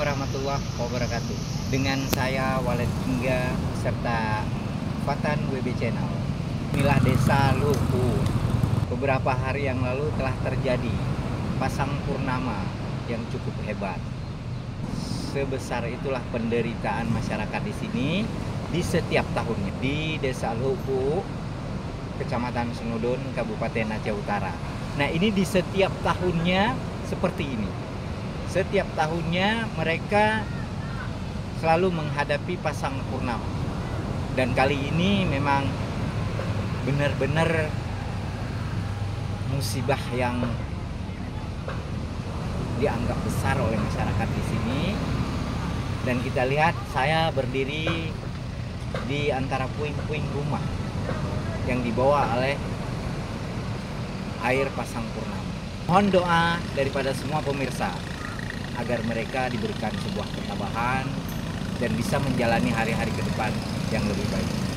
warahmatullahi wabarakatuh. Dengan saya Walid Hingga serta Fatan WB Channel. Inilah desa Luhu. Beberapa hari yang lalu telah terjadi pasang purnama yang cukup hebat. Sebesar itulah penderitaan masyarakat di sini di setiap tahunnya di Desa Luhu, Kecamatan Senudun, Kabupaten Aceh Utara. Nah, ini di setiap tahunnya seperti ini. Setiap tahunnya mereka selalu menghadapi pasang purnama. Dan kali ini memang benar-benar musibah yang dianggap besar oleh masyarakat di sini. Dan kita lihat saya berdiri di antara puing-puing rumah yang dibawa oleh air pasang purnama. Mohon doa daripada semua pemirsa agar mereka diberikan sebuah ketabahan dan bisa menjalani hari-hari ke depan yang lebih baik.